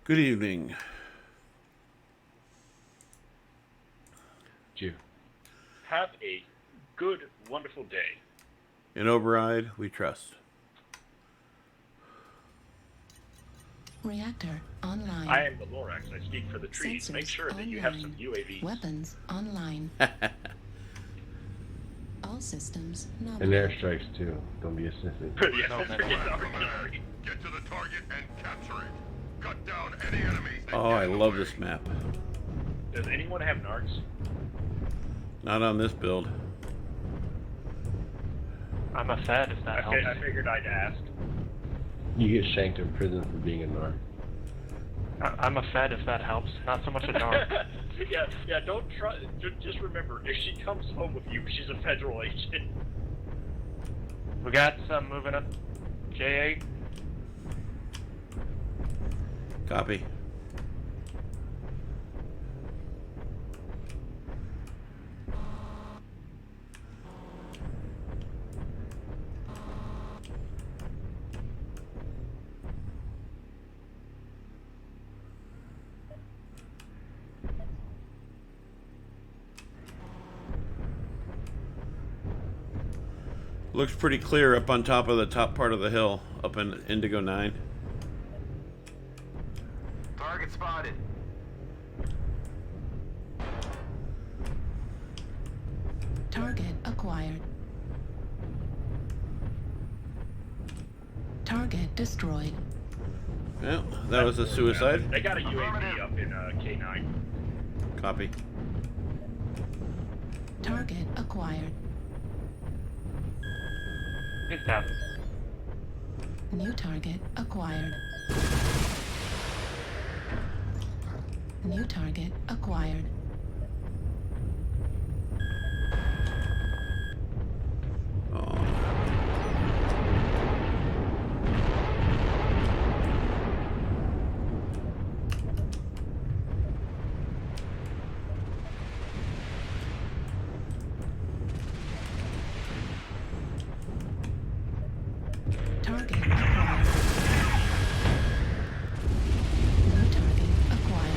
Good evening. You. Have a good, wonderful day. In Override, we trust. Reactor online. I am the Lorax. I speak for the trees. Sensors Make sure that online. you have some UAVs. Weapons online. All systems nominal. And airstrikes too. Don't be a sissy. Yeah, don't forget the artillery. Get to the target and capture it. Cut down any enemies. and Oh, get I away. love this map. Does anyone have narcs? Not on this build. I'm a Fed if that helps. I figured I'd ask. You get shanked in prison for being a narc. I'm a Fed if that helps. Not so much a narc. yeah, don't try. Just remember, if she comes home with you, she's a federal agent. We got some moving up. J8. Copy. Looks pretty clear up on top of the top part of the hill, up in Indigo 9. Target spotted. Target acquired. Target destroyed. Well, that was a suicide. They got a UAV up in K9. Copy. Target acquired. He's down. New target acquired. New target acquired. Oh. Target acquired. New target acquired.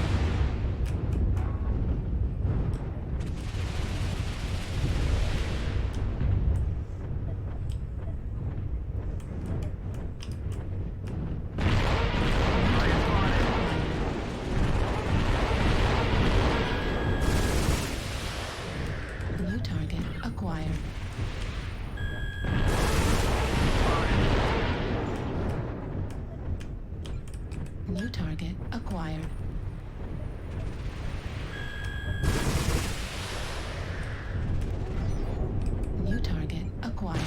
New target acquired. New target acquired. New target acquired.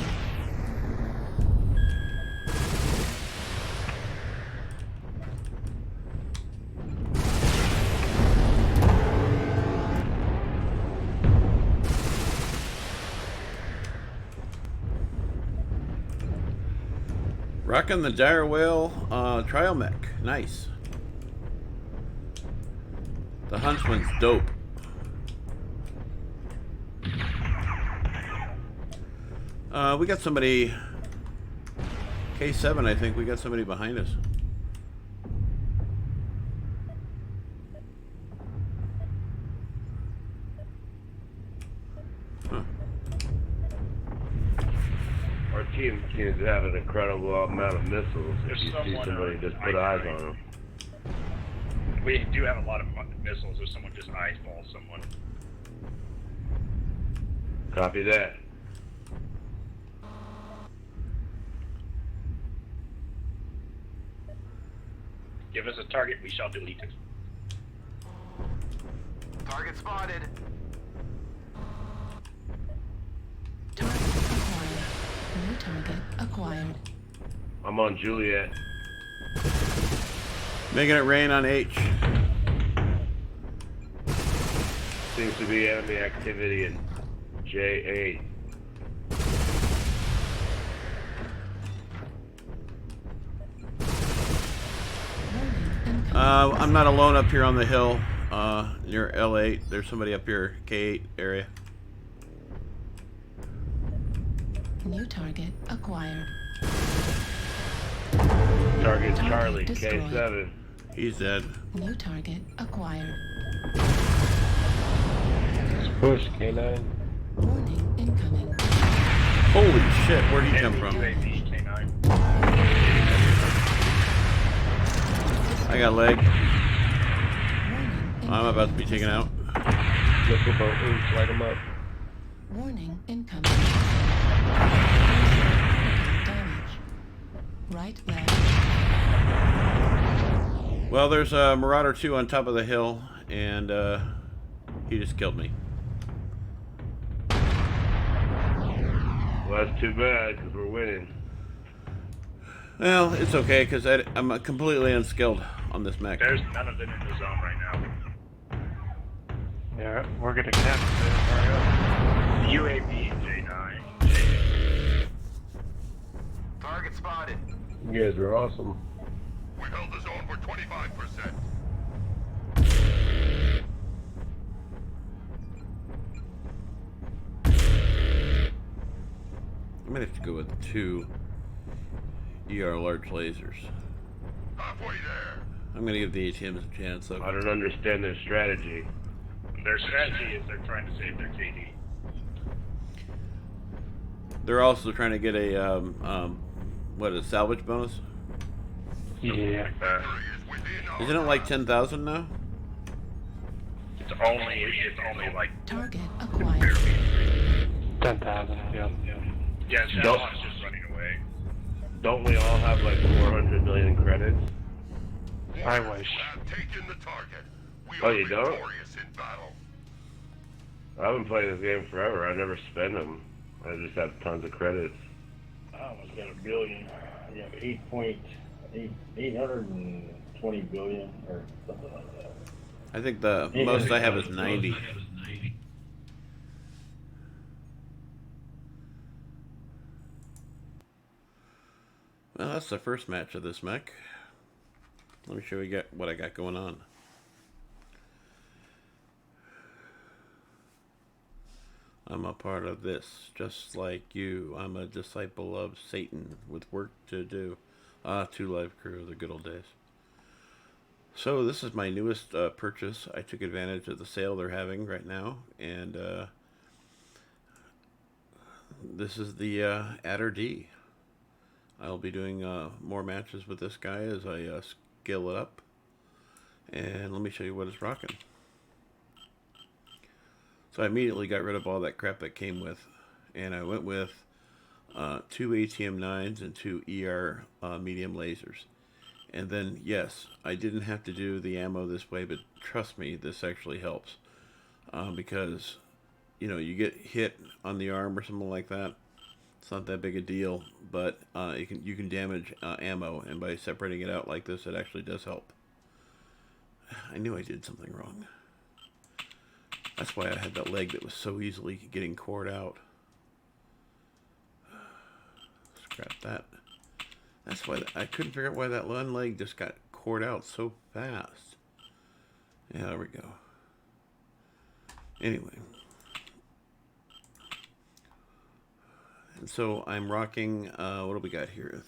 Rocking the Dire Whale trial mech. Nice. The Huntsman's dope. We got somebody. K7, I think. We got somebody behind us. Huh. Our team seems to have an incredible amount of missiles. There's If you see someone, somebody just put I- eyes on them. We do have a lot of missiles. If someone just eyeballs someone. Copy that. Give us a target, we shall delete it. Target spotted. Target acquired. New target acquired. I'm on Juliet. Making it rain on H. Seems to be enemy activity in J8. I'm not alone up here on the hill near L8. There's somebody up here, K8 area. New target acquired. Target Charlie, destroyed. K7. He's dead. New target acquired. Let's push, K9. Warning incoming. Holy shit, where'd he come from? UAV, K9. I got leg. Warning I'm incoming. about to be taken out. Missile boat, light them up. Warning incoming. Damage. Right leg. Well, there's a Marauder 2 on top of the hill, and he just killed me. Well, that's too bad, because we're winning. Well, it's okay, because I'm completely unskilled on this mech. There's none of them in the zone right now. Yeah, we're gonna capture it. Hurry up. UAV, J9. Target spotted. You guys are awesome. We held the zone for 25%. I'm gonna have to go with 2 ER large lasers. Halfway there. I'm gonna give the ATMs a chance, though. I don't understand their strategy. Their strategy is they're trying to save their KD. They're also trying to get a what, a salvage bonus? Yeah. Victory is within our Isn't it like 10,000 now? It's only like Target acquired. 10,000. Yeah. yeah, Don't- Shenlong's just running away. Don't we all have like 400 million credits? I wish. have taken the target. We Oh, are you don't? victorious in battle. I've been playing this game forever. I never spend them. I just have tons of credits. I almost got 1 billion. I got 820 billion or something like that. I think the most I have is 90. Well, that's the first match of this mech. Let me show you what I got going on. I'm a part of this, just like you. I'm a disciple of Satan with work to do. 2 live crew, the good old days. So this is my newest purchase. I took advantage of the sale they're having right now, and this is the ADR-D. I'll be doing more matches with this guy as I scale it up, and let me show you what it's rocking. So I immediately got rid of all that crap that came with, and I went with 2 ATM-9s and 2 ER medium lasers. And then, yes, I didn't have to do the ammo this way, but trust me, this actually helps. Because, you know, you get hit on the arm or something like that, it's not that big a deal, but you can damage ammo, and by separating it out like this, it actually does help. I knew I did something wrong. That's why I had that leg that was so easily getting cored out. Scrap that. That's why I couldn't figure out why that one leg just got cored out so fast. Yeah, there we go. Anyway. And so I'm rocking, what do we got here?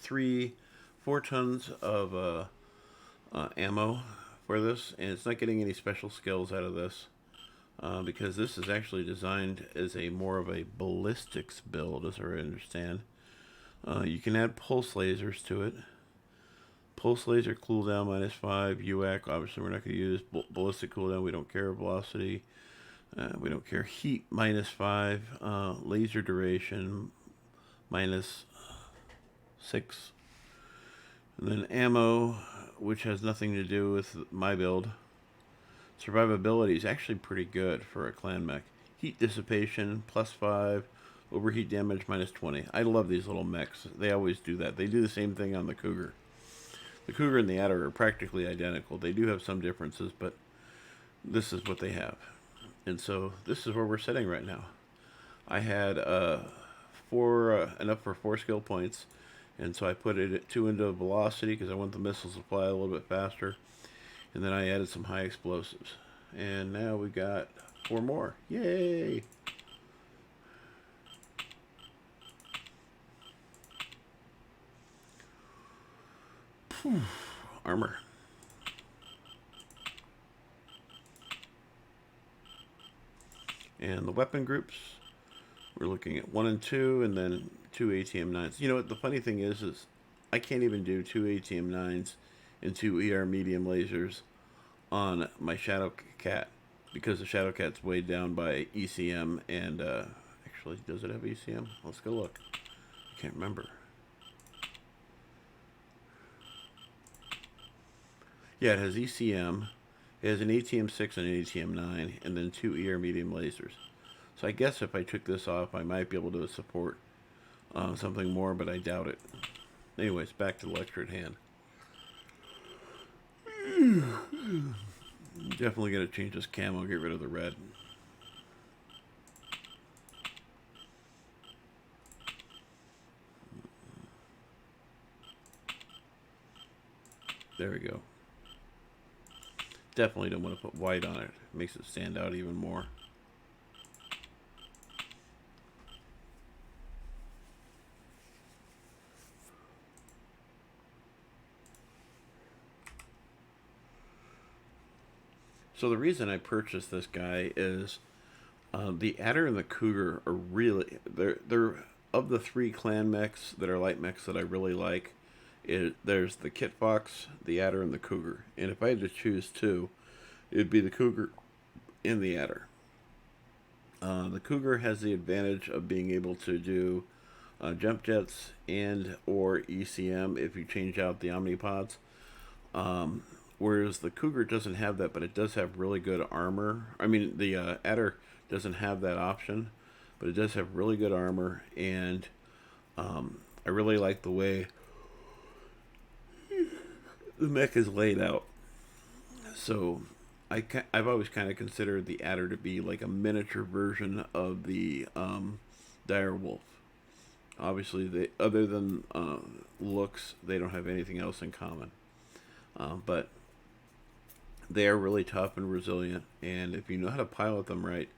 4 tons of ammo for this, and it's not getting any special skills out of this. Because this is actually designed as more of a ballistics build, as I understand. You can add pulse lasers to it. Pulse laser cooldown -5, UAC, obviously we're not going to use. Ballistic cooldown, we don't care. Velocity, we don't care. Heat -5, laser duration -6. And then ammo, which has nothing to do with my build. Survivability is actually pretty good for a clan mech. Heat dissipation +5, overheat damage -20. I love these little mechs. They always do that. They do the same thing on the Cougar. The Cougar and the Adder are practically identical. They do have some differences, but this is what they have. And so this is where we're sitting right now. I had enough for 4 skill points, and so I put it at 2 into velocity because I want the missiles to fly a little bit faster. And then I added some high explosives. And now we got 4 more. Yay! Armor. And the weapon groups, we're looking at 1 and 2, and then 2 ATM-9s. You know what, the funny thing is I can't even do 2 ATM-9s and 2 ER medium lasers on my Shadow Cat, because the Shadow Cat's weighed down by ECM, and, actually, does it have ECM? Let's go look. I can't remember. Yeah, it has ECM. It has an ATM-6 and an ATM-9, and then 2 ER medium lasers. So I guess if I took this off, I might be able to support something more, but I doubt it. Anyways, back to the lecture at hand. Definitely going to change this camo, get rid of the red. There we go. Definitely don't want to put white on it. It makes it stand out even more. So the reason I purchased this guy is the Adder and the Cougar are really, they're of the 3 clan mechs that are light mechs that I really like. There's the Kit Fox, the Adder, and the Cougar. And if I had to choose 2, it'd be the Cougar and the Adder. The Cougar has the advantage of being able to do jump jets and or ECM if you change out the Omnipods. Whereas the Cougar doesn't have that, but it does have really good armor. I mean, the Adder doesn't have that option, but it does have really good armor, and I really like the way the mech is laid out. So I've always kind of considered the Adder to be like a miniature version of the Dire Wolf. Obviously, other than looks, they don't have anything else in common. But they are really tough and resilient, and if you know how to pilot them right,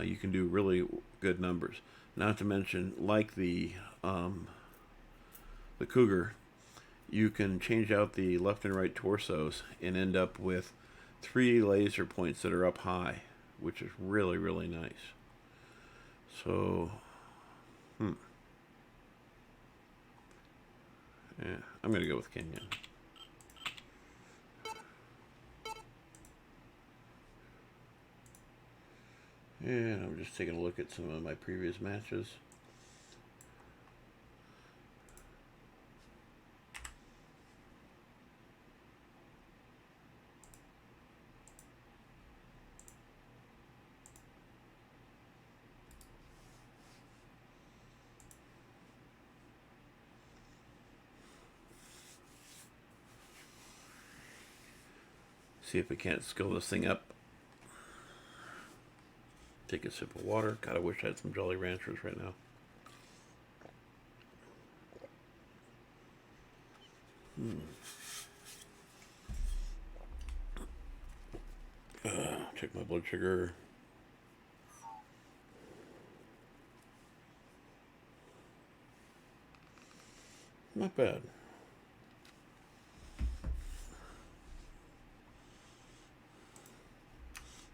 you can do really good numbers. Not to mention, like the Cougar, you can change out the left and right torsos and end up with 3 laser points that are up high, which is really, really nice. So, yeah, I'm going to go with Kenyan. And I'm just taking a look at some of my previous matches. See if we can't skill this thing up. Take a sip of water. God, I wish I had some Jolly Ranchers right now. Check my blood sugar. Not bad.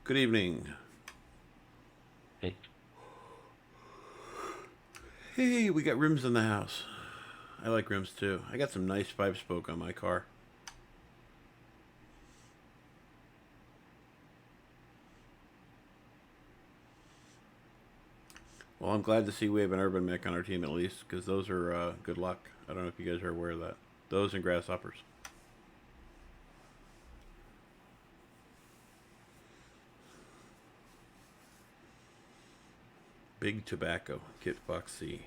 Good evening. Hey. Hey, we got rims in the house. I like rims too. I got some nice 5-spoke on my car. Well, I'm glad to see we have an urban mech on our team at least, because those are good luck. I don't know if you guys are aware of that. Those and grasshoppers. Big Tobacco, Kit Fox C.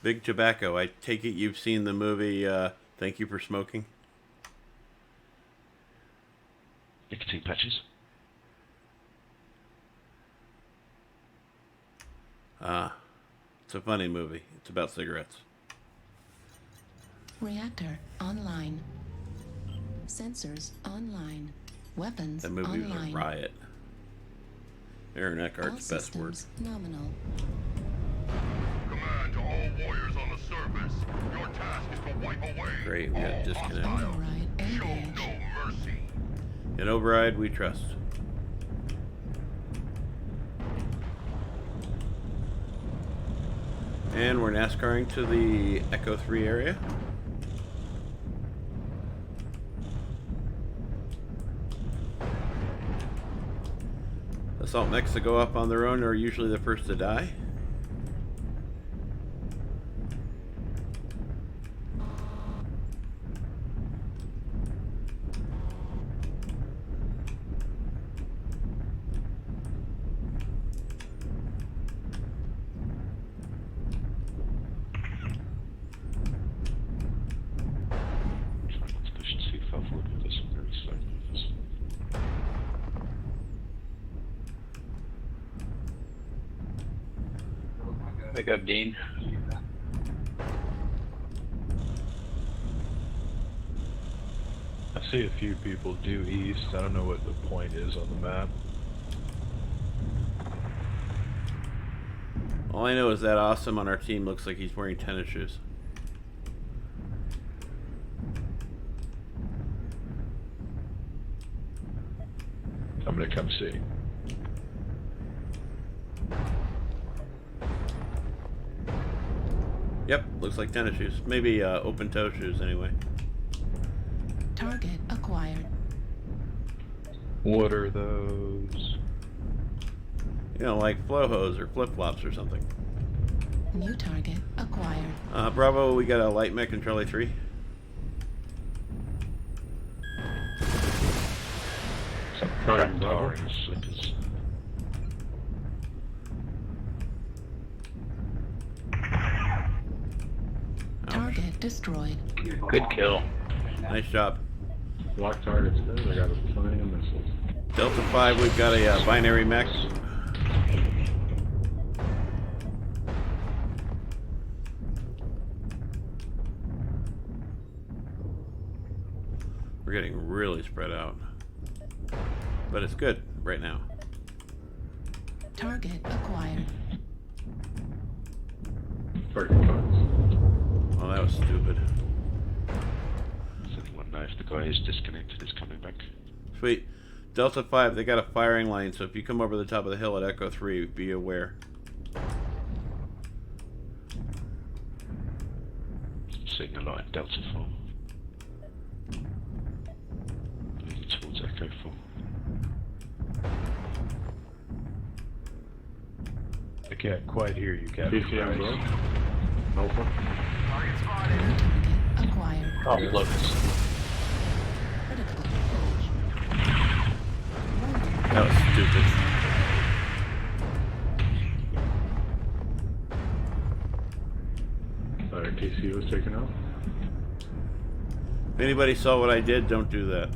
Big Tobacco, I take it you've seen the movie Thank You for Smoking? Nicotine patches. It's a funny movie. It's about cigarettes. Reactor online. Sensors online. Weapons That movie was online. a riot. Aaron All Eckhart's best words. systems nominal. Command to all warriors on the surface. Your task is to wipe away Great, we got all disconnect. hostiles. Override Show engaged. no mercy. In Override, we trust. And we're NASCARing to the Echo 3 area. Assault mechs that go up on their own are usually the first to die. Pick up, Dean. I see a few people due east. I don't know what the point is on the map. All I know is that Awesome on our team looks like he's wearing tennis shoes. I'm gonna come see. Yep, looks like tennis shoes. Maybe open toe shoes anyway. Target acquired. What are those? You know, like flow hose or flip flops or something. New target acquired. Bravo, we got a light mech in Charlie 3. Some prime orange slippers. Target destroyed. Good kill. Nice job. Lock targets good. I got plenty of missiles. Delta 5, we've got a binary mech. We're getting really spread out. But it's good right now. Target acquired. Target funds. Oh, that was stupid. Send one knife. The guy is disconnected. Is coming back. Sweet. Delta 5, they got a firing line, so if you come over the top of the hill at Echo 3, be aware. Seeing a lot in Delta 4. Moving towards Echo 4. I can't quite hear you, Captain. PCM bro. Price. Alpha. New target acquired. Oh, looks. Critical. That was stupid. TC was taken out. If anybody saw what I did, don't do that.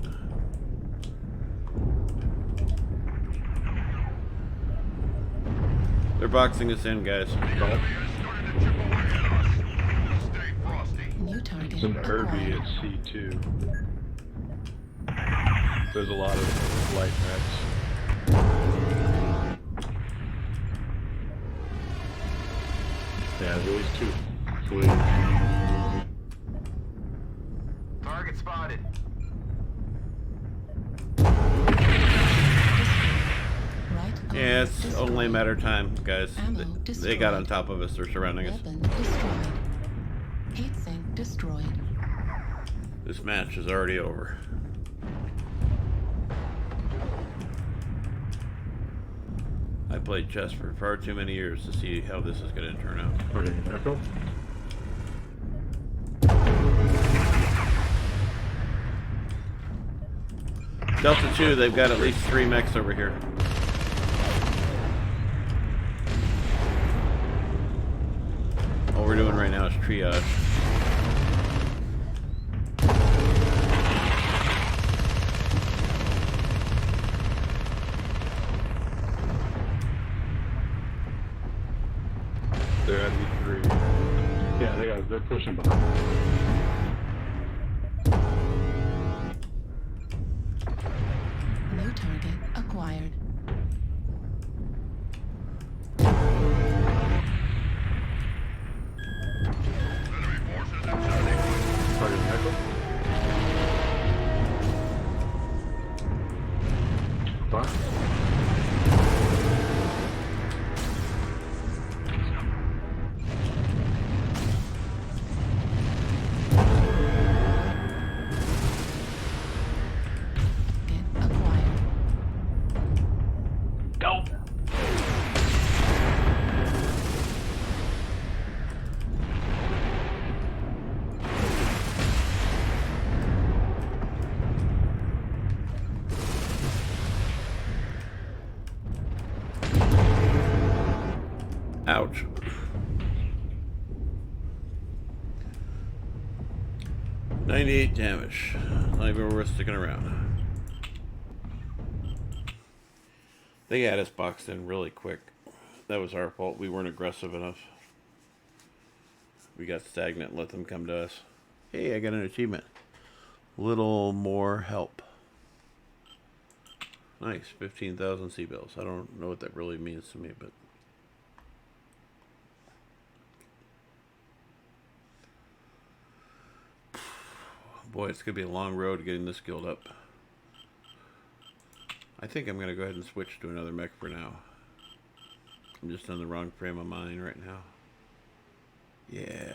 They're boxing us in, guys. New target There's an Herbie acquired. at C2. There's a lot of light mechs. Yeah, there's always two. Sweet. Target spotted. Right. Yeah, it's only a matter of time, guys. Ammo They got on destroyed. top of us. They're surrounding us. Weapon destroyed. Heat sink destroyed. This match is already over. I played chess for far too many years to see how this is going to turn out. Okay, Echo. Delta 2, they've got at least 3 mechs over here. All we're doing right now is triage. They're at E3. Yeah, they're pushing behind. New target acquired. Target Echo. Ouch. $98 damage. Not even worth sticking around. They had us boxed in really quick. That was our fault. We weren't aggressive enough. We got stagnant and let them come to us. Hey, I got an achievement. Little more help. Nice. 15,000 sea bills. I don't know what that really means to me, but... Boy, it's going to be a long road getting this guild up. I think I'm going to go ahead and switch to another mech for now. I'm just in the wrong frame of mind right now. Yeah.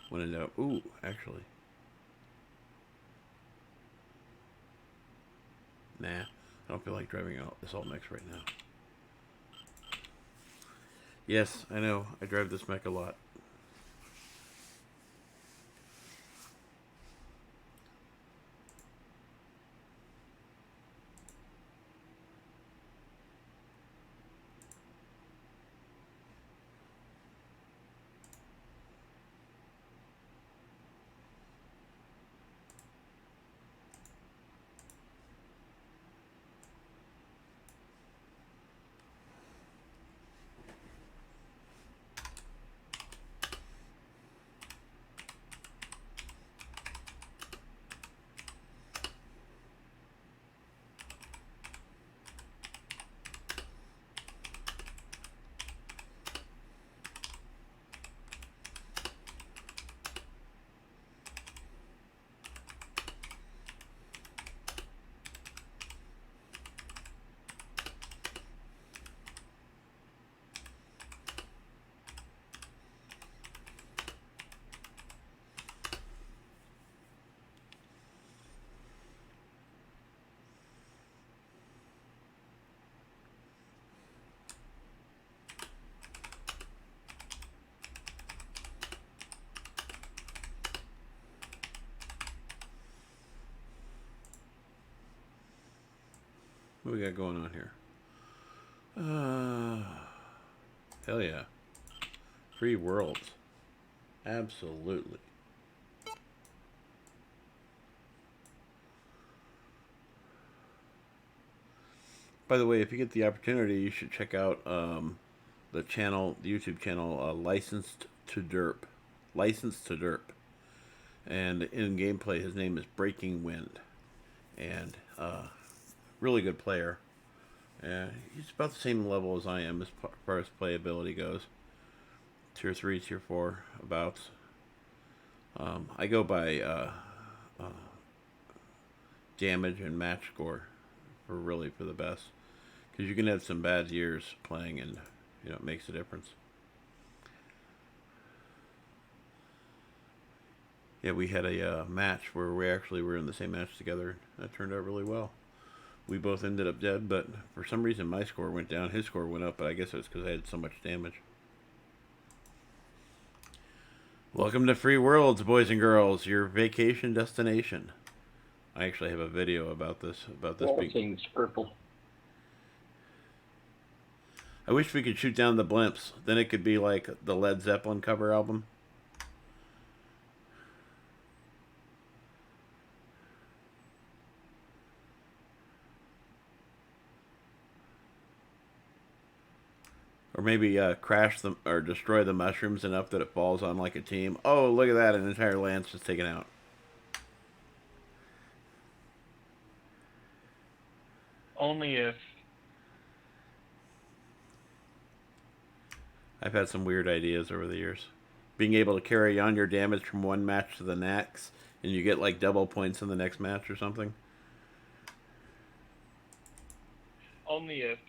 When in doubt. Ooh, actually. Nah, I don't feel like driving out assault mechs right now. Yes, I know. I drive this mech a lot. What we got going on here? Hell yeah. Free worlds. Absolutely. By the way, if you get the opportunity, you should check out the channel, the YouTube channel, Licensed to Derp. Licensed to Derp. And in gameplay, his name is Breaking Wind. And really good player. He's about the same level as I am as far as playability goes. Tier 3, Tier 4, abouts. I go by damage and match score for the best. Because you can have some bad years playing and, you know, it makes a difference. Yeah, we had a match where we actually were in the same match together. That turned out really well. We both ended up dead, but for some reason my score went down. His score went up, but I guess it was because I had so much damage. Welcome to Free Worlds, boys and girls, your vacation destination. I actually have a video about this. All things purple. I wish we could shoot down the blimps. Then it could be like the Led Zeppelin cover album. Or maybe crash them or destroy the mushrooms enough that it falls on like a team. Oh, look at that. An entire lance just taken out. Only if... I've had some weird ideas over the years. Being able to carry on your damage from one match to the next, and you get like double points in the next match or something. Only if...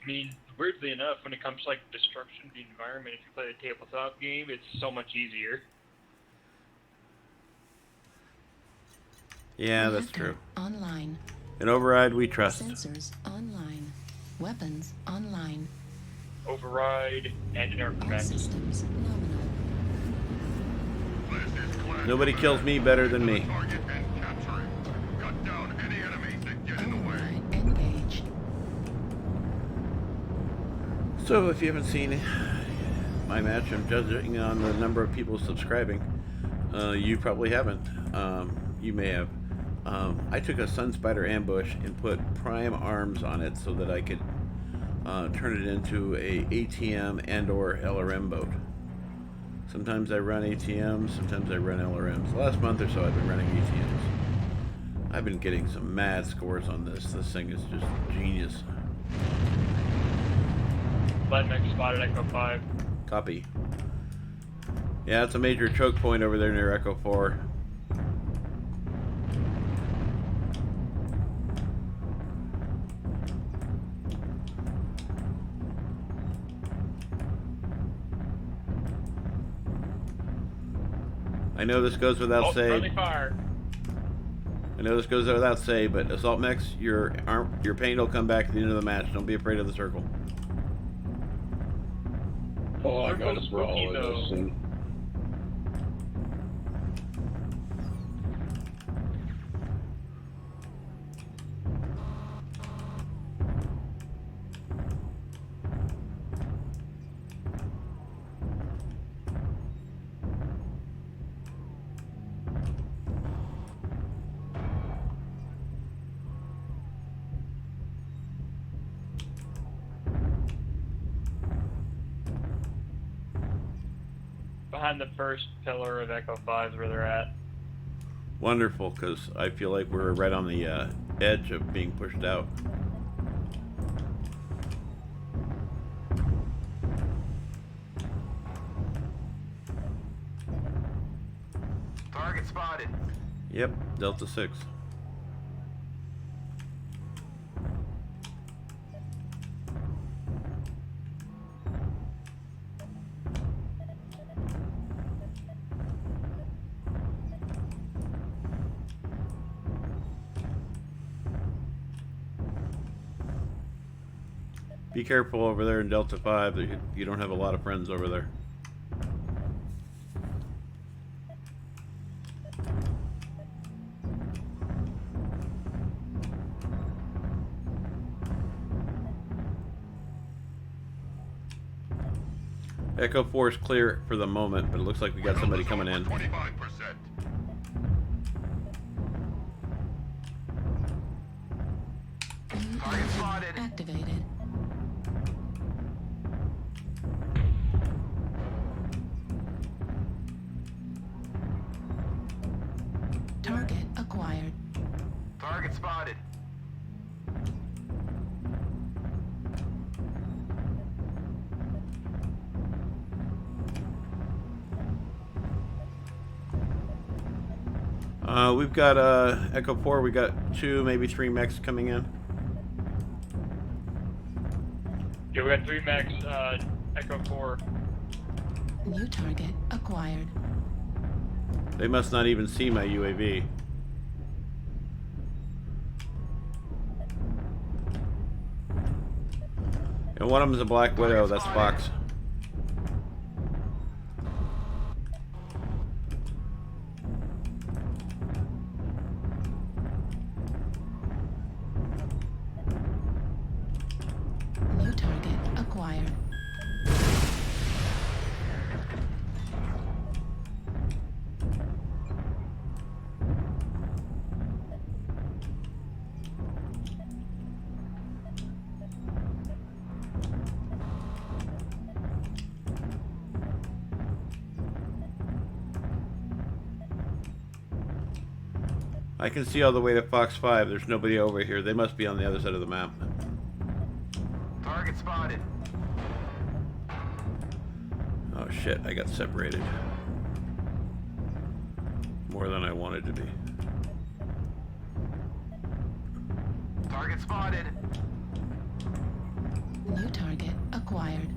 I mean, weirdly enough, when it comes to like destruction of the environment, if you play the tabletop game, it's so much easier. Yeah, that's true. Online. In Override, we trust. Sensors online. Weapons online. Override and an All aircraft. systems nominal. Nobody kills me better than me. Target and capture it. Cut down any enemy that get in the way. Override engaged. So if you haven't seen my match, I'm judging on the number of people subscribing. You probably haven't. You may have. I took a Sun Spider ambush and put prime arms on it so that I could turn it into a ATM and or LRM boat. Sometimes I run ATMs, sometimes I run LRMs. The last month or so I've been running ATMs. I've been getting some mad scores on this. This thing is just genius. Battlemech spotted Echo 5. Copy. Yeah, it's a major choke point over there near Echo 4. I know this goes without saying. Friendly fire. I know this goes without say, but assault mechs, your pain will come back at the end of the match. Don't be afraid of the circle. Oh, I got a Circle's brawl spooky, in though. this thing. Behind the first pillar of Echo 5 is where they're at. Wonderful, because I feel like we're right on the edge of being pushed out. Target spotted. Yep, Delta 6. Be careful over there in Delta 5. You don't have a lot of friends over there. Echo 4 is clear for the moment, but it looks like we got somebody coming in. 25%. Target spotted. Activated. Target acquired. Target spotted. We've got Echo 4. We got 2, maybe 3 mechs coming in. Yeah, we got 3 mechs, Echo 4. New target acquired. They must not even see my UAV. And one of them is a Black Widow. That's Fox. New target acquired. I can see all the way to Fox 5. There's nobody over here. They must be on the other side of the map. Target spotted. Oh shit, I got separated. More than I wanted to be. Target spotted. New target acquired.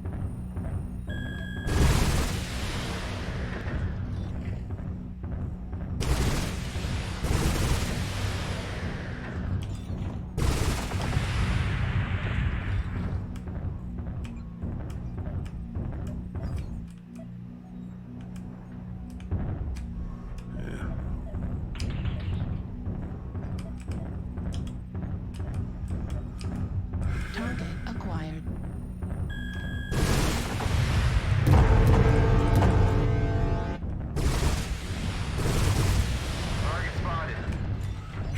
Target acquired.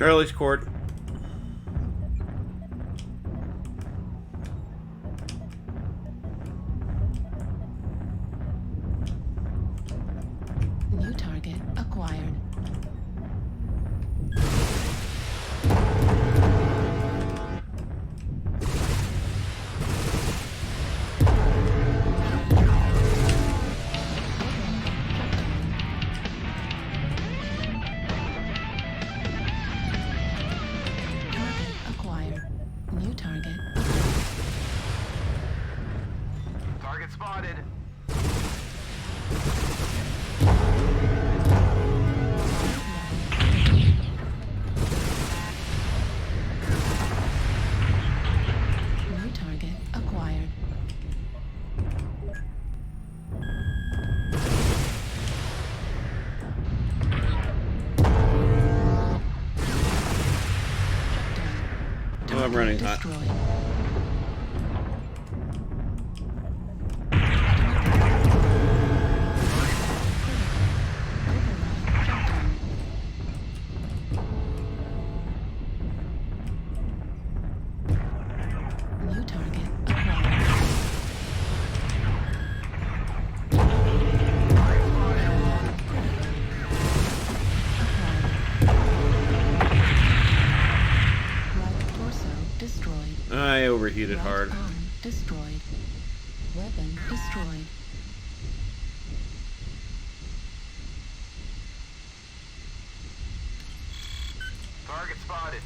Charlie's Court. New target acquired. Target spotted. New target acquired. Oh, I'm running hot. Destroyed. New target acquired. Right torso destroyed. I overheated Right hard. arm destroyed. Weapon destroyed. Target spotted.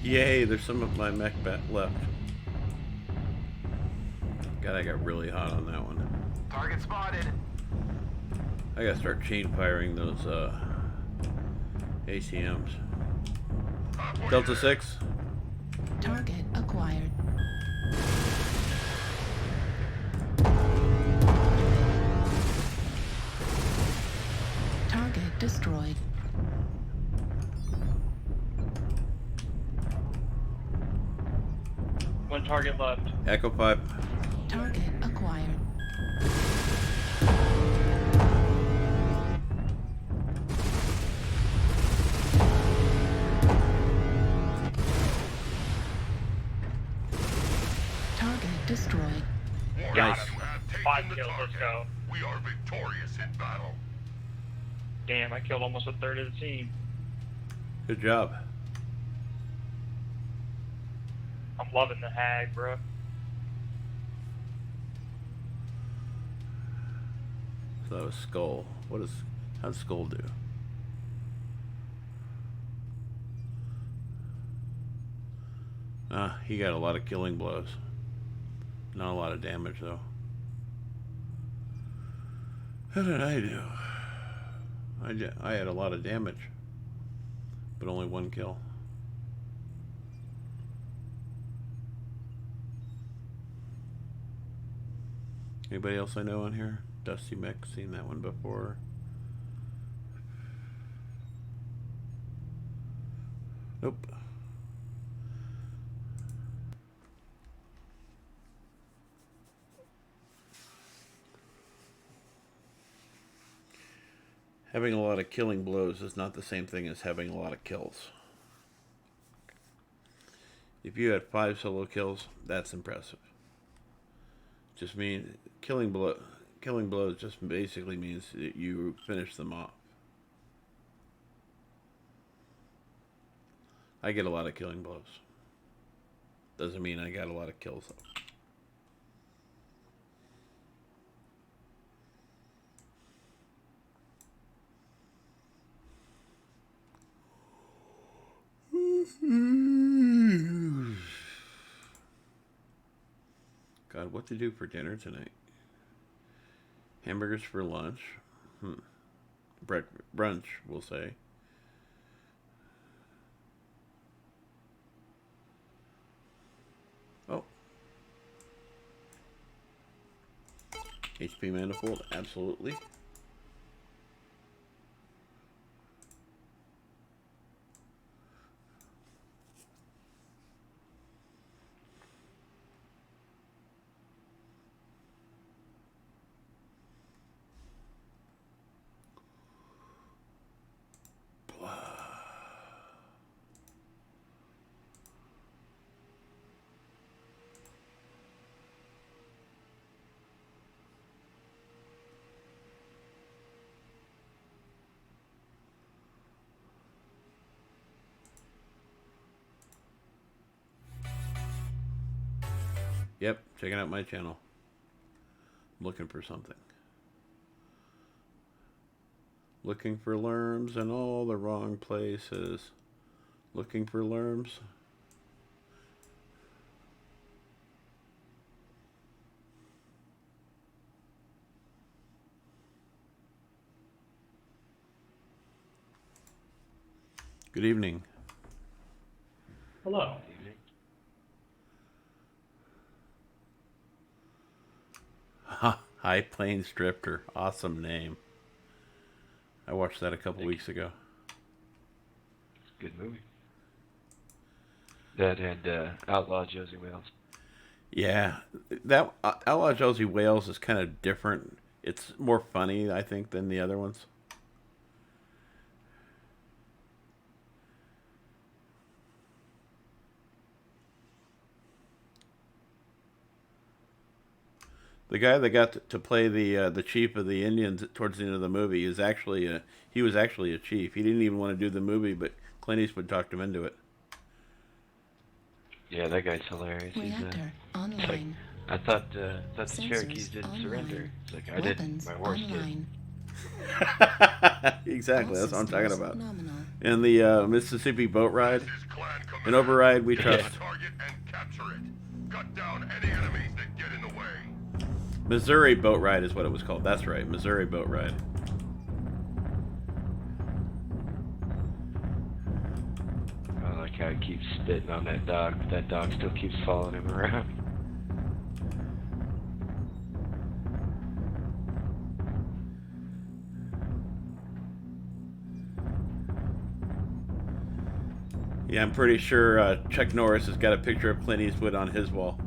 Yay, there's some of my mech bat left. God, I got really hot on that one. Target spotted. I gotta start chain firing those ACMs. Delta 6. Target acquired. Target destroyed. One target left. Echo 5. Target acquired. Target destroyed. Nice. You have taken 5 the kills, let's target. go. We are victorious in battle. Damn, I killed almost a third of the team. Good job. I'm loving the hag, bro. So that was Skull. How'd Skull do? He got a lot of killing blows. Not a lot of damage though. How did I do? I had a lot of damage, but only 1 kill. Anybody else I know on here? Dusty Mech, seen that one before. Nope. Having a lot of killing blows is not the same thing as having a lot of kills. If you had 5 solo kills, that's impressive. Just mean killing blows just basically means that you finish them off. I get a lot of killing blows. Doesn't mean I got a lot of kills though. God, what to do for dinner tonight? Hamburgers for lunch. Brunch, we'll say. Oh. HP manifold, absolutely. Yep, checking out my channel. Looking for something. Looking for lerms in all the wrong places. Looking for lerms. Good evening. Hello. High Plains Drifter. Awesome name. I watched that a couple weeks ago. Good movie. That and Outlaw Josie Wales. Yeah, that Outlaw Josie Wales is kind of different. It's more funny, I think, than the other ones. The guy that got to play the chief of the Indians towards the end of the movie is actually he was actually a chief. He didn't even want to do the movie, but Clint Eastwood talked him into it. Yeah, that guy's hilarious. Reactor It's like, online. I thought the Cherokees Sensors didn't online. surrender. It's like I Weapons did. My horse online. Exactly, All that's what I'm talking systems about. nominal. And the Mississippi boat ride, This is Clan Commander. an override we trust. Target and capture it. Cut down any enemies that get in the way. Missouri boat ride is what it was called. That's right, Missouri boat ride. I like how he keeps spitting on that dog, but that dog still keeps following him around. Yeah, I'm pretty sure Chuck Norris has got a picture of Clint Eastwood on his wall.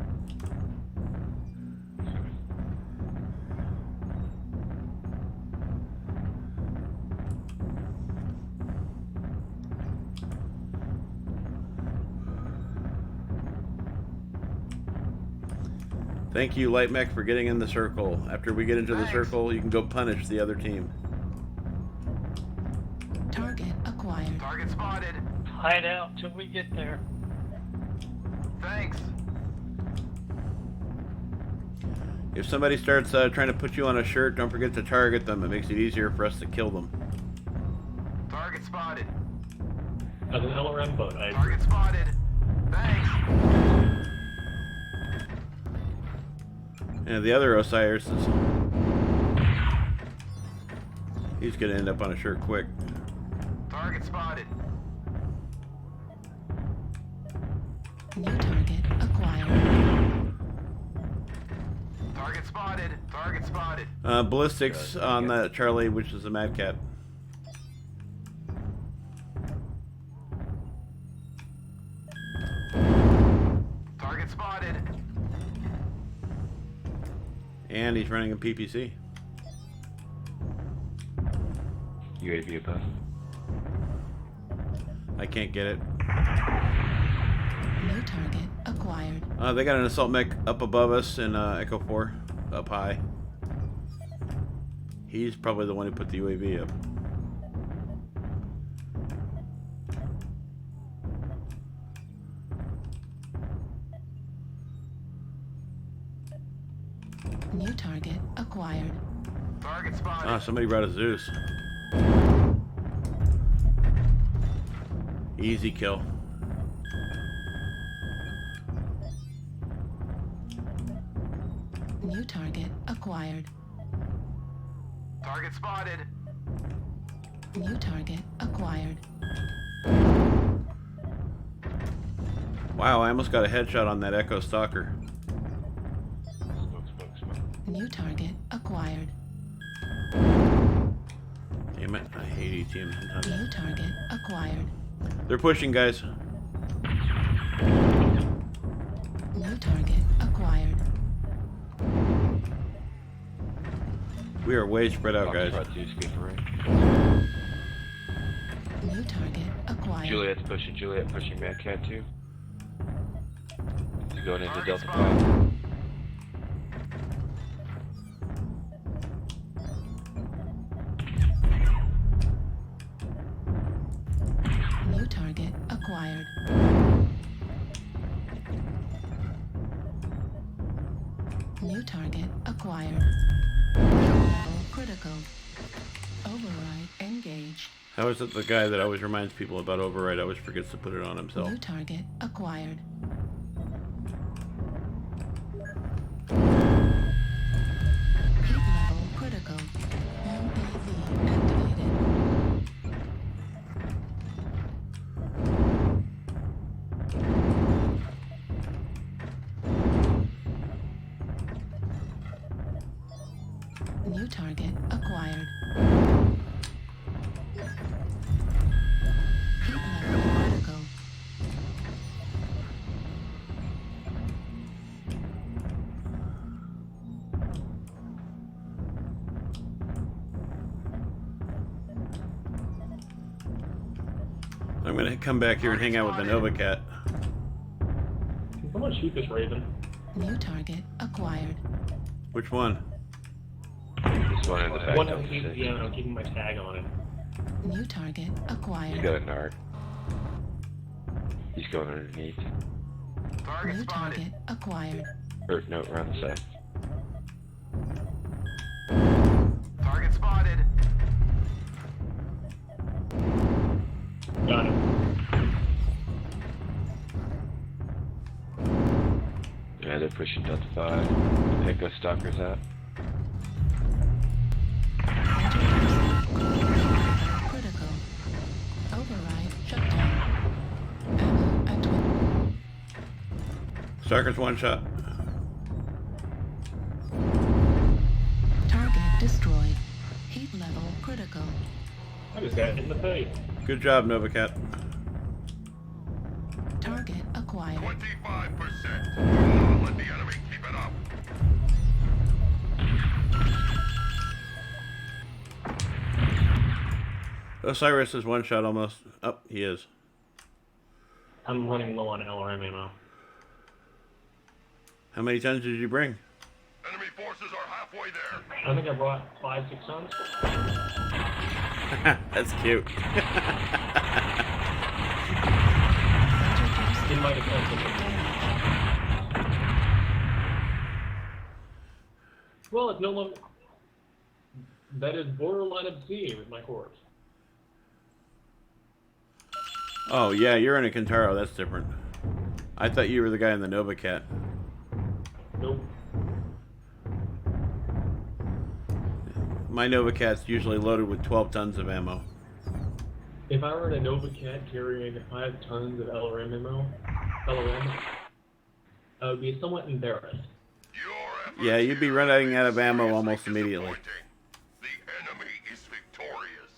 Thank you, Light Mech, for getting in the circle. After we get into the circle, you can go punish the other team. Target acquired. Target spotted. Hide out till we get there. Thanks. If somebody starts trying to put you on a shirt, don't forget to target them. It makes it easier for us to kill them. Target spotted. An LRM boat. Target spotted. Thanks. And the other Osiris is... he's going to end up on a shirt quick. Target spotted. New target acquired. Target spotted. Target spotted. Ballistics on that Charlie, which is a Mad Cat. Target spotted. And he's running a PPC. UAV above. I can't get it. New target acquired. They got an assault mech up above us in Echo 4, up high. He's probably the one who put the UAV up. New target acquired. Target spotted. Ah, somebody brought a Zeus. Easy kill. New target acquired. Target spotted. New target acquired. Wow, I almost got a headshot on that Echo Stalker. Smoke, smoke, smoke. New target acquired. Damn it, I hate ETM sometimes. New target acquired. They're pushing, guys. New target acquired. We are way spread out, guys. Foxtrot 2 skipping right. New target acquired. Juliet's pushing Mad Cat 2. He's going into Target Delta spotted. 5. New target acquired. New target acquired. Level critical. Override engaged. How is it the guy that always reminds people about override always forgets to put it on himself? New target acquired. Heat level critical. UAV activated. New target acquired. Heat level critical. I'm gonna come back here and hang out with the Nova Cat. Can someone shoot this Raven? New target acquired. Which one? This one in the back. One double of these, six. yeah, I'm keeping my tag on it. New target He's acquired. got a narc. He's going underneath. New target acquired. Or no, around the side. Target spotted. Got it. Yeah, they're pushing Delta 5. Echo Stalker's out. Critical. Override shutdown. Ammo at 20. Stalker's one shot. Target destroyed. Heat level critical. I just got hit in the face. Good job, Nova Cat. Target acquired. 25%. Do not let the enemy keep it up. Osiris is one shot almost. Oh, he is. I'm running low on LRM ammo. How many tons did you bring? Enemy forces are halfway there. I think I brought 5-6 tons. That's cute. In my defense. Well, it's no longer. That is borderline obscene with my corpse. Oh, yeah, you're in a Kintaro. That's different. I thought you were the guy in the Nova Cat. Nope. My Nova Cat's usually loaded with 12 tons of ammo. If I were in a Nova Cat carrying 5 tons of LRM ammo, I would be somewhat embarrassed. Your efforts Yeah, you'd be here running out of is ammo seriously almost immediately. disappointing. The enemy is victorious.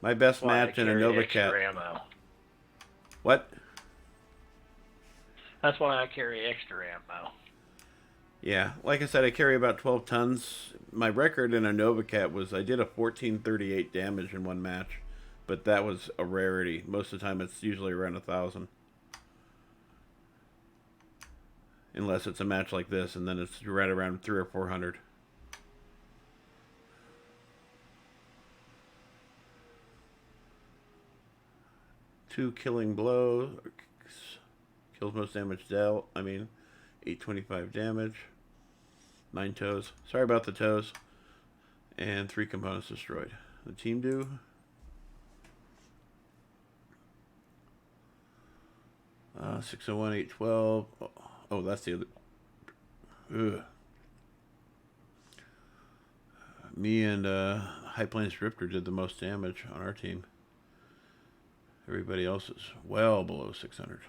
My best Why I match in a carry Nova extra Cat. ammo. What? That's why I carry extra ammo. Yeah, like I said, I carry about 12 tons. My record in a Nova Cat was I did a 1438 damage in one match, but that was a rarity. Most of the time it's usually around 1,000. Unless it's a match like this, and then it's right around 300 or 400. Two killing blow. Kills most damage dealt. 825 damage. 9 toes. Sorry about the toes. And 3 components destroyed. The team do. Uh, 601, 812. Oh, that's the other. Ugh. Me and High Plains Drifter did the most damage on our team. Everybody else is well below 600.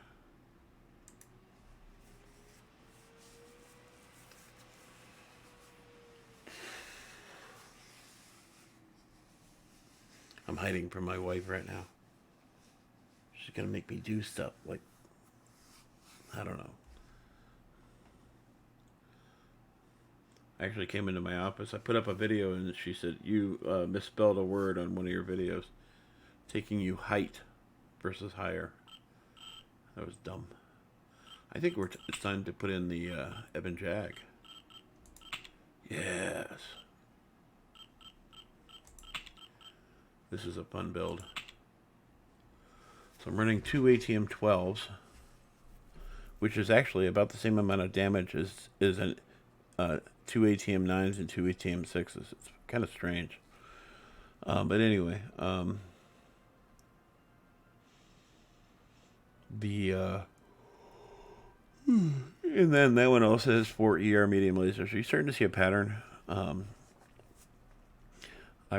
I'm hiding from my wife right now. She's gonna make me do stuff like, I don't know. I actually came into my office. I put up a video and she said, you misspelled a word on one of your videos. Taking you height versus higher. That was dumb. I think it's time to put in the Ebon Jag. Yes. This is a fun build. So I'm running 2 ATM 12s, which is actually about the same amount of damage as an 2 ATM-9s and 2 ATM-6s. It's kind of strange. But anyway, and then that one also has 4 ER medium lasers. So you're starting to see a pattern. I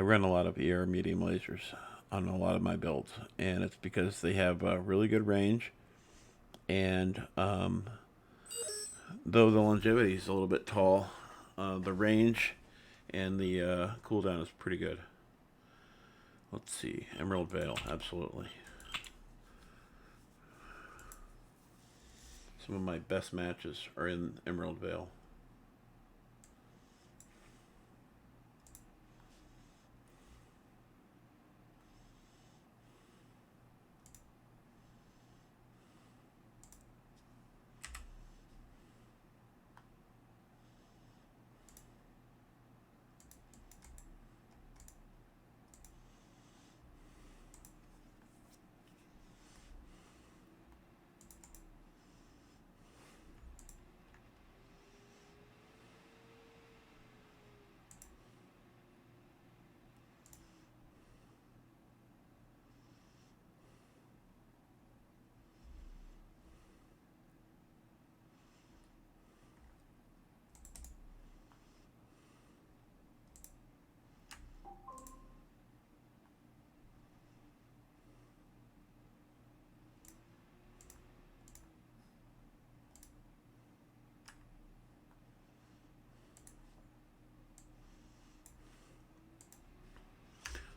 run a lot of ER medium lasers on a lot of my builds, and it's because they have really good range, and though the longevity is a little bit tall, the range and the cooldown is pretty good. Let's see, Emerald Vale, absolutely. Some of my best matches are in Emerald Vale.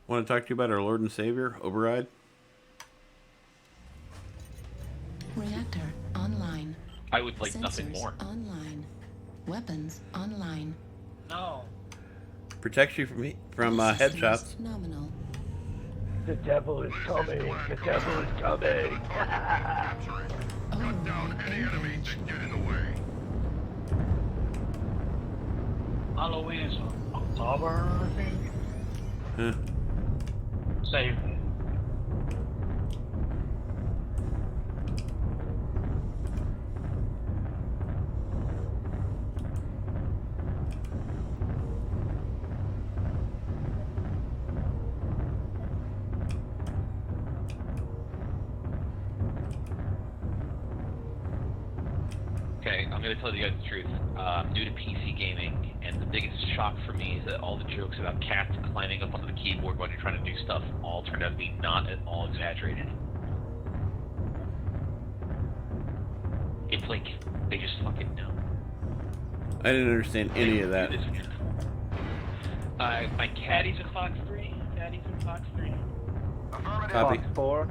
Want to talk to you about our Lord and Savior, Override? Reactor online. I would like Sensors nothing more. Online. Weapons online. No. Protects you from headshots. Nominal. The devil is coming. The devil is coming. Capture it. Cut down any enemies that get in the way. Halloween is October, I think. Huh. Save. Okay, I'm gonna tell you guys the truth. I'm new to PC gaming, and the biggest shock for me is that all the jokes about cats climbing up onto the keyboard when you're trying to do stuff all turned out to be not at all exaggerated. It's like, they just fucking know. I didn't understand any of that. My caddy's a Fox 3. Caddy's a Fox 3. Affirmative. Copy. 4.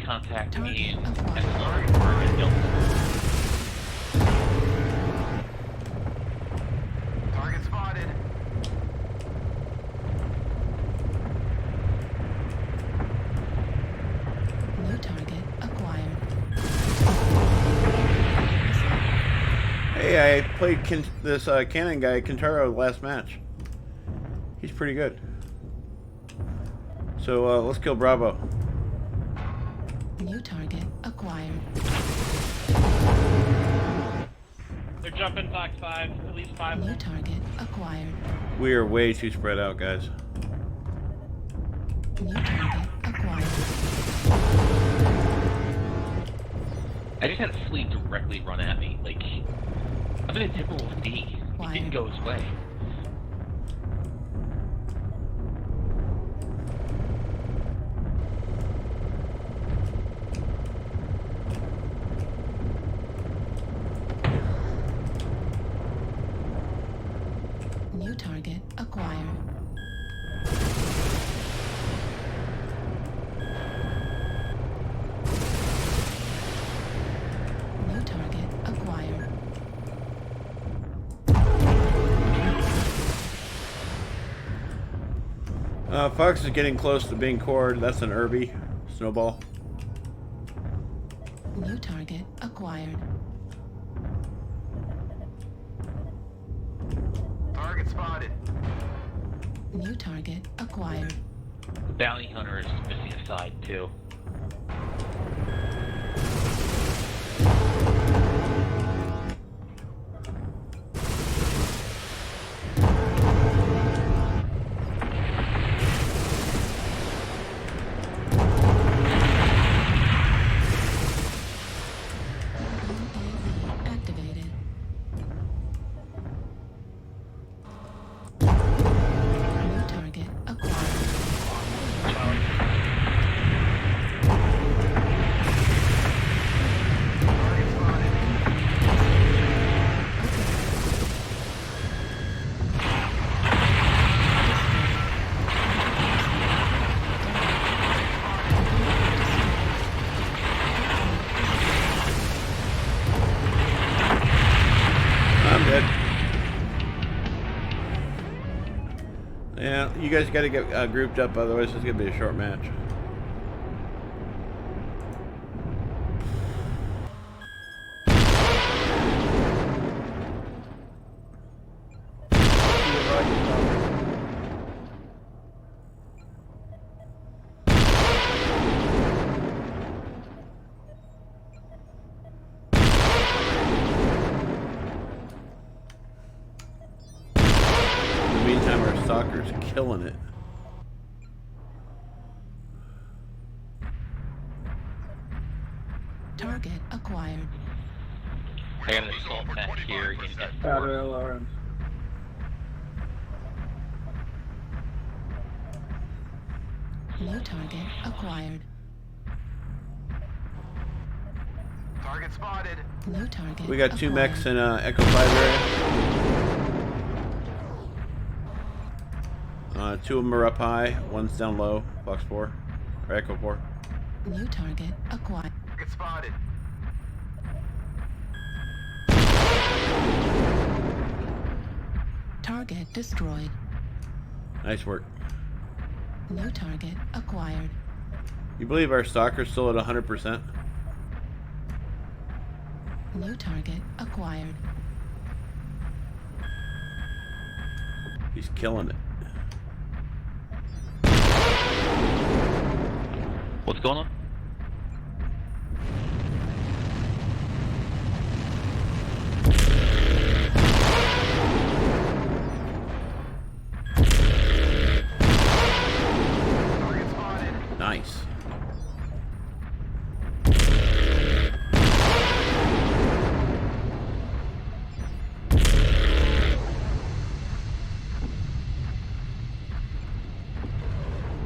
Contact me in Target Epsilon or Delta. Target spotted. New target acquired. Hey, I played this cannon guy, Kentaro, last match. He's pretty good. So let's kill Bravo. New target acquired. They're jumping Fox 5, at least 5. New target acquired. We are way too spread out, guys. New target acquired. I just had a fleet directly run at me. Like, I'm in a Timberwolf D. It didn't go his way. New target acquired. New target acquired. Fox is getting close to being cored. That's an Irby. Snowball. New target acquired. Target spotted. New target acquired. The bounty hunter is missing a side, too. You guys got to get grouped up, otherwise it's going to be a short match. Stalker's killing it. Target acquired. I got an assault mech here in F4. LRMs. New target acquired. Target spotted. New target. We got two acquired. mechs in Echo 5 area. Two of them are up high, one's down low, box 4, or Echo 4. New target acquired. Target spotted. Target destroyed. Nice work. New target acquired. You believe our stalker's still at 100%? New target acquired. He's killing it. What's going on? Nice.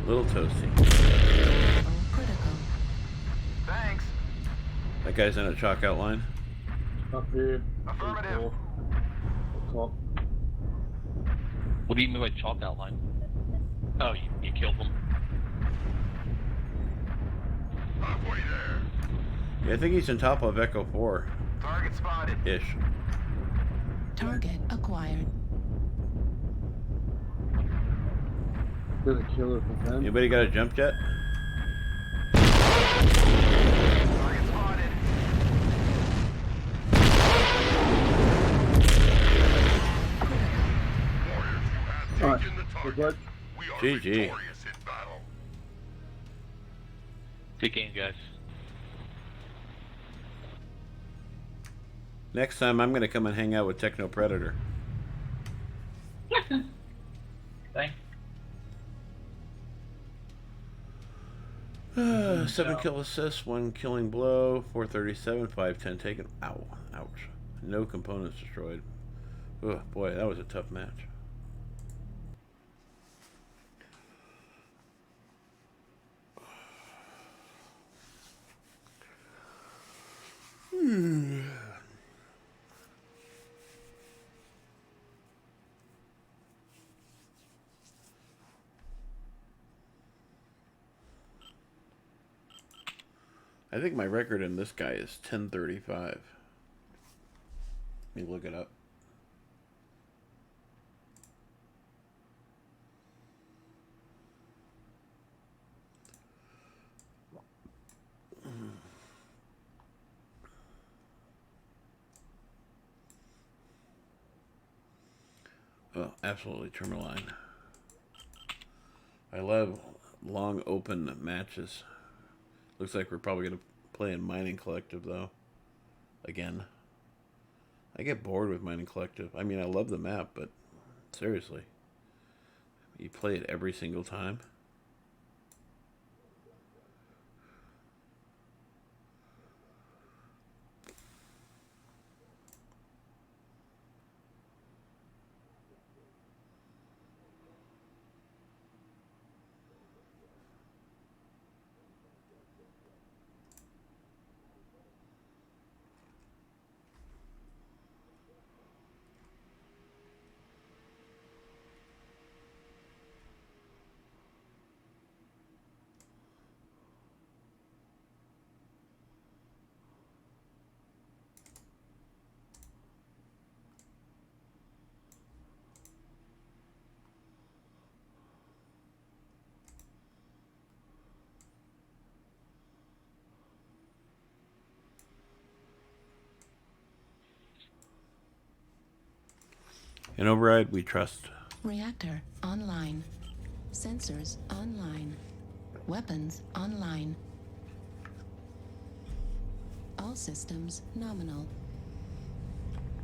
Little toasty. Critical. Thanks. That guy's in a chalk outline. Up here. Affirmative. Top. What do you mean by chalk outline? Oh, you killed them. Halfway there. Yeah, I think he's on top of Echo 4. Target spotted. Ish. Target acquired. There's a killer from them. Anybody got a jump jet? Target spotted. Warriors, you have Alright, taken the good target. luck. We are GG. victorious in battle. Good game, guys. Next time I'm going to come and hang out with Techno Predator. Thanks. 7 kill assists, 1 killing blow, 437, 510 taken. Ow. Ouch. No components destroyed. Oh boy, that was a tough match. I think my record in this guy is 1035. Let me look it up. Oh, absolutely Tourmaline. I love long open matches. Looks like we're probably going to play in Mining Collective, though. Again. I get bored with Mining Collective. I mean, I love the map, but seriously. You play it every single time. In Override, we trust. Reactor online. Sensors online. Weapons online. All systems nominal.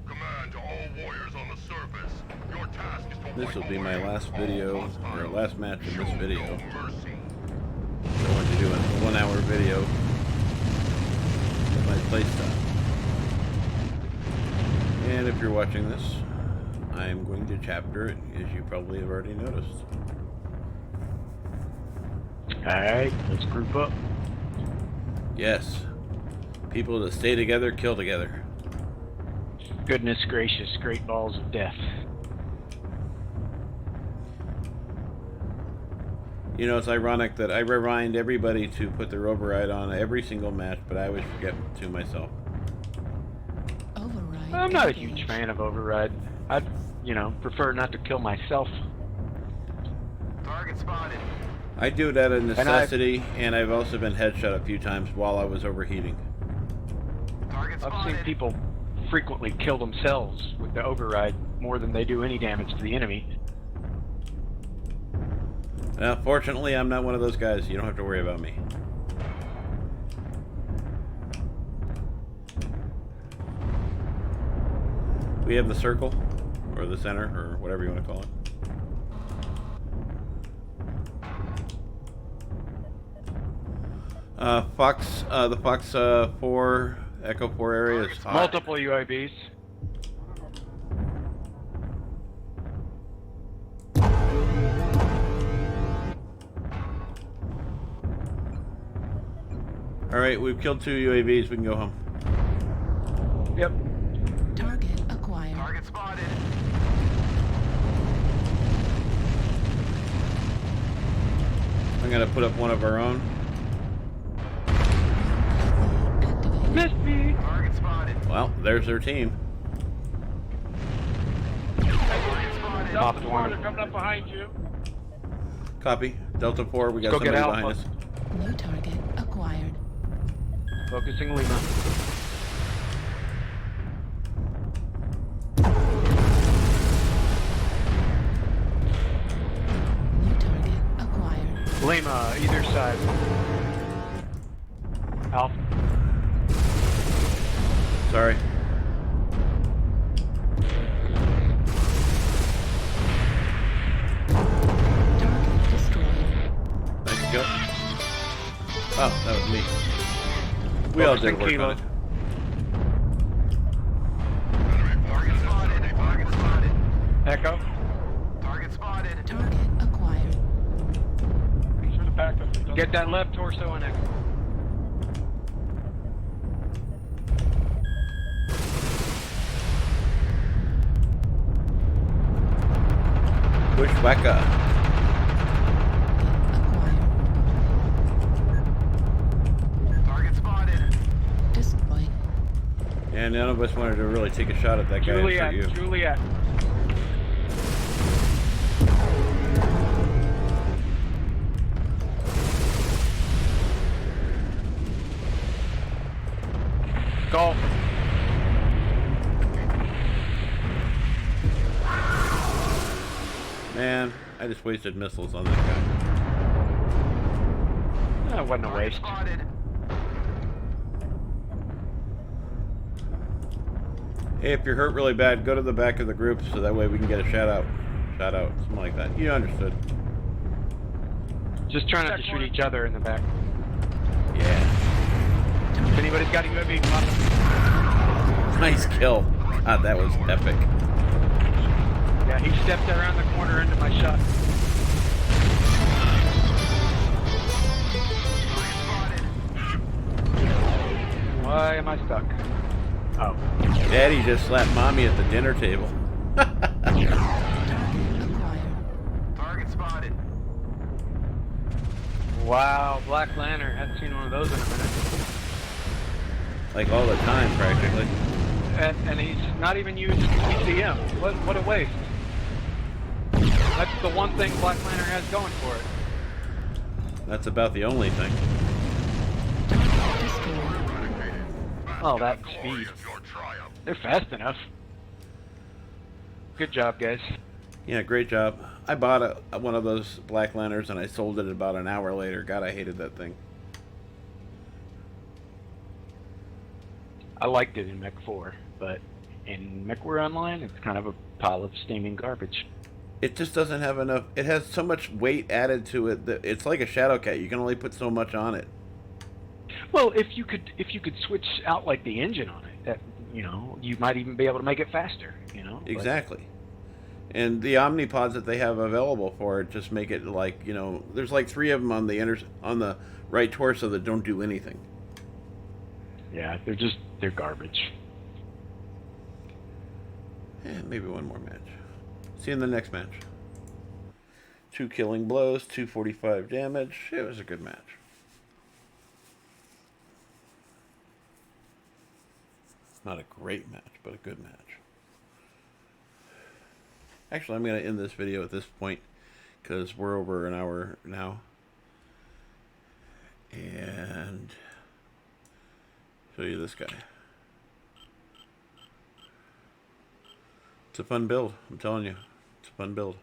Command to all warriors on the surface. Your task is to This will be my last video, or last match in this video. no mercy. I want to do a 1 hour video of my playstyle. And if you're watching this, I'm going to chapter it, as you probably have already noticed. Alright, let's group up. Yes. People that stay together, kill together. Goodness gracious, great balls of death. You know, it's ironic that I remind everybody to put their override on every single match, but I always forget to myself. Override. I'm not a engaged. huge fan of override. I'd, prefer not to kill myself. Target spotted. I do it out of necessity, and I've also been headshot a few times while I was overheating. Target I've spotted. seen people frequently kill themselves with the override more than they do any damage to the enemy. Fortunately, I'm not one of those guys. You don't have to worry about me. We have the circle, or the center, or whatever you want to call it. The Fox 4, Echo 4 area is hot. Multiple UAVs. Alright, we've killed 2 UAVs. We can go home. Yep. Target acquired. Target spotted. I'm going to put up one of our own. Activated. Missed me! Target spotted. Well, there's their team. Target spotted. Top one. They're coming up behind you. Copy. Delta 4, we got Go get somebody behind Alpha. us. New target acquired. Focusing Lima. New target acquired. Lima, either side. Alpha. Sorry. Target destroyed. Nice kill. Oh, that was me. We all did work on it. Target spotted. Target spotted. Echo. Target spotted. Target acquired. Make sure the backup. Get that left torso on Echo. Bushwhacker. Acquired. Target spotted. Destroyed. And none of us wanted to really take a shot at that guy Juliet, except you. Juliet. Golf. Man, I just wasted missiles on that guy. That wasn't a Target waste. spotted. Hey, if you're hurt really bad, go to the back of the group so that way we can get a shout out. Shout out, something like that. You understood. Just trying not to shoot each other in the back. Yeah. If anybody's got a UAV, come on. Nice kill. God, that was epic. Yeah, he stepped around the corner into my shot. Why am I stuck? Oh. Daddy just slapped mommy at the dinner table. Target acquired. Target spotted. Wow, Black Lantern. Haven't seen one of those in a minute. Like all the time, practically. And he's not even using PCM. What a waste. That's the one thing Black Lantern has going for it. That's about the only thing. Target destroyed. Oh, that speed. Your triumph. They're fast enough. Good job, guys. Yeah, great job. I bought one of those Black Lanterns and I sold it about an hour later. God, I hated that thing. I liked it in Mech 4, but in Mechwarrioronline, it's kind of a pile of steaming garbage. It just doesn't have enough. It has so much weight added to it that it's like a Shadow Cat. You can only put so much on it. Well, if you could switch out like the engine on it, that you might even be able to make it faster. Exactly. And the Omnipods that they have available for it just make it like, there's like 3 of them on the right torso that don't do anything. Yeah, they're garbage. Maybe one more match. See you in the next match. 2 killing blows, 245 damage. It was a good match. Not a great match, but a good match. Actually, I'm going to end this video at this point because we're over an hour now. And show you this guy. It's a fun build, I'm telling you. It's a fun build.